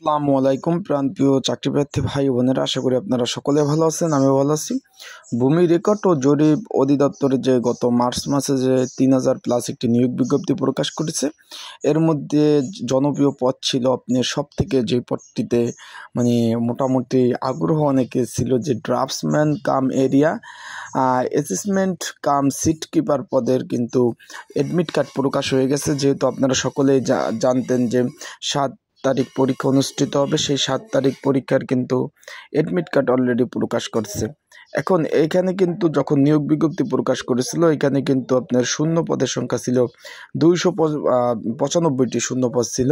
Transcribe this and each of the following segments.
আসসালামু আলাইকুম প্রান্তীয় চাকরি প্রার্থী ভাই বোনেরা, আশা করি আপনারা সকলে ভালো আছেন। আমি ভালো আছি। ভূমি রেকর্ড ও জরিপ অধিদপ্তরের যে গত মার্চ মাসে যে 3000+ একটি নিয়োগ বিজ্ঞপ্তি প্রকাশ করেছে, এর মধ্যে জনপ্রিয় পদ ছিল আপনার সব থেকে যে পদটিতে মোটামুটি আগ্রহ অনেকে ছিল, যে ড্রাফটসম্যান কাম এরিয়া অ্যাসেসমেন্ট কাম সিট কিপার পদের কিন্তু অ্যাডমিট কার্ড প্রকাশ হয়ে গেছে। যেহেতু আপনারা সকলেই জানতেন যে 7 তারিখ পরীক্ষা অনুষ্ঠিত হবে, সেই 7 তারিখ পরীক্ষার কিন্তু অ্যাডমিট কার্ড অলরেডি প্রকাশ করছে। এখন এইখানে কিন্তু যখন নিয়োগ বিজ্ঞপ্তি প্রকাশ করেছিল, এখানে কিন্তু আপনার শূন্য পদের সংখ্যা ছিল 295টি শূন্য পদ ছিল,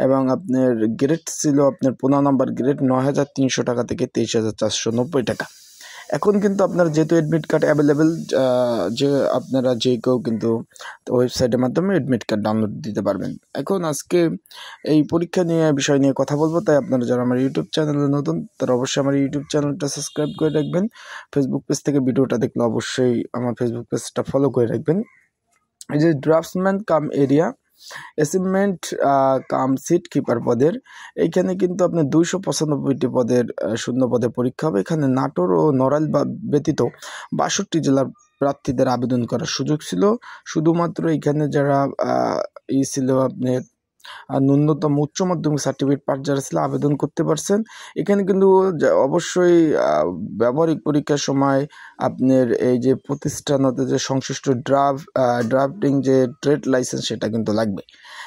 এবং আপনার গ্রেড ছিল আপনার 15 নম্বর গ্রেড 9300 টাকা থেকে 23490 টাকা। এখন কিন্তু আপনার যেহেতু অ্যাডমিট কার্ড অ্যাভেলেবেল, যে আপনারা যে কেউ কিন্তু ওয়েবসাইটের মাধ্যমে অ্যাডমিট কার্ড ডাউনলোড দিতে পারবেন। এখন আজকে এই পরীক্ষা নিয়ে বিষয় নিয়ে কথা বলবো, তাই আপনারা যারা আমার ইউটিউব চ্যানেলে নতুন তারা অবশ্যই আমার ইউটিউব চ্যানেলটা সাবস্ক্রাইব করে রাখবেন। ফেসবুক পেজ থেকে ভিডিওটা দেখলে অবশ্যই আমার ফেসবুক পেজটা ফলো করে রাখবেন। এই যে ড্রাফটসম্যান কাম এরিয়া অ্যাসাইনমেন্ট কাম সিট কিপার পদের, এইখানে কিন্তু আপনি 295টি পদের শূন্য পদে পরীক্ষা হবে। এখানে নাটোর ও নড়াইল ব্যতীত 62 জেলার প্রার্থীদের আবেদন করার সুযোগ ছিল। শুধুমাত্র এখানে যারা ছিল আপনার ন্যূনতম উচ্চ মাধ্যমিক সার্টিফিকেট পাস যারা ছিল আবেদন করতে পারছেন। এখানে কিন্তু অবশ্যই ব্যবহারিক পরীক্ষার সময় আপনার এই যে প্রতিষ্ঠান হতে যে সংশ্লিষ্ট ড্রাফটিং যে ট্রেড লাইসেন্স সেটা কিন্তু লাগবে।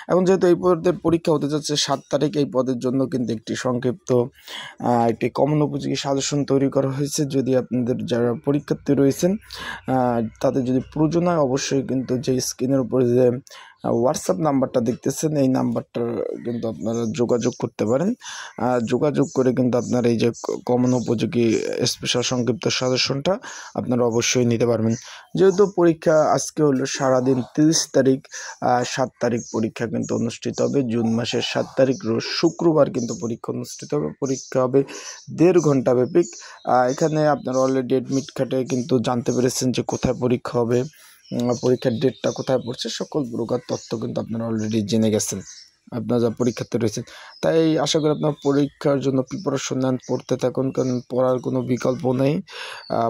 এখন যেহেতু এই পদের পরীক্ষা হতে যাচ্ছে 7 তারিখ, এই পদের জন্য কিন্তু একটি সংক্ষিপ্ত একটি কমন উপযোগী সাজেশন তৈরি করা হয়েছে। যদি আপনাদের যারা পরীক্ষার্থী রয়েছেন তাদের যদি প্রয়োজন হয়, অবশ্যই কিন্তু যে স্ক্রিনের উপরে যে হোয়াটসঅ্যাপ নাম্বারটা দেখতেছেন, এই নাম্বারটা কিন্তু আপনারা যোগাযোগ করতে পারেন। যোগাযোগ করে কিন্তু আপনার এই যে কমন উপযোগী স্পেশাল সংক্ষিপ্ত সাজেশনটা আপনারা অবশ্যই নিতে পারবেন। যেহেতু পরীক্ষা আজকে হলো সারাদিন 30 তারিখ, 7 তারিখ পরীক্ষা কিন্তু অনুষ্ঠিত হবে। জুন মাসের 7 তারিখ রোজ শুক্রবার কিন্তু পরীক্ষা অনুষ্ঠিত হবে। পরীক্ষা হবে 1.5 ঘন্টা ব্যাপী। এখানে আপনারা অলরেডি অ্যাডমিট কার্ডে কিন্তু জানতে পেরেছেন যে কোথায় পরীক্ষা হবে, পরীক্ষার ডেটটা কোথায় পড়ছে, সকল প্রকার তথ্য কিন্তু আপনারা অলরেডি জেনে গেছেন আপনারা যা পরীক্ষাতে রয়েছেন। তাই আশা করি আপনার পরীক্ষার জন্য প্রিপারেশন নেন, পড়তে থাকুন, কারণ পড়ার কোনো বিকল্প নেই।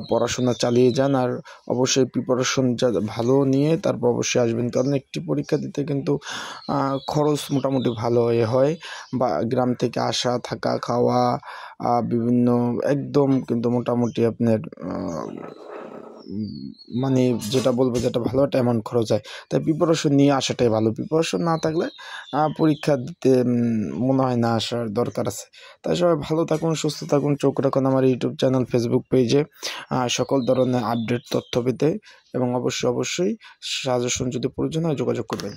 পড়াশোনা চালিয়ে যান, আর অবশ্যই প্রিপারেশন ভালো নিয়ে তারপর অবশ্যই আসবেন, কারণ একটি পরীক্ষা দিতে কিন্তু খরচ মোটামুটি ভালো হয়। বা গ্রাম থেকে আসা, থাকা, খাওয়া, বিভিন্ন একদম কিন্তু মোটামুটি আপনার যেটা বলবো যেটা ভালো একটা অ্যামাউন্ট খরচ হয়। তাই প্রিপারেশন নিয়ে আসাটাই ভালো। প্রিপারেশন না থাকলে পরীক্ষা দিতে মনে হয় না আসার দরকার আছে। তাই সবাই ভালো থাকুন, সুস্থ থাকুন, চোখ রাখুন আমার ইউটিউব চ্যানেল, ফেসবুক পেজে সকল ধরনের আপডেট তথ্য পেতে, এবং অবশ্যই সাজেশন যদি প্রয়োজন হয় যোগাযোগ করবেন।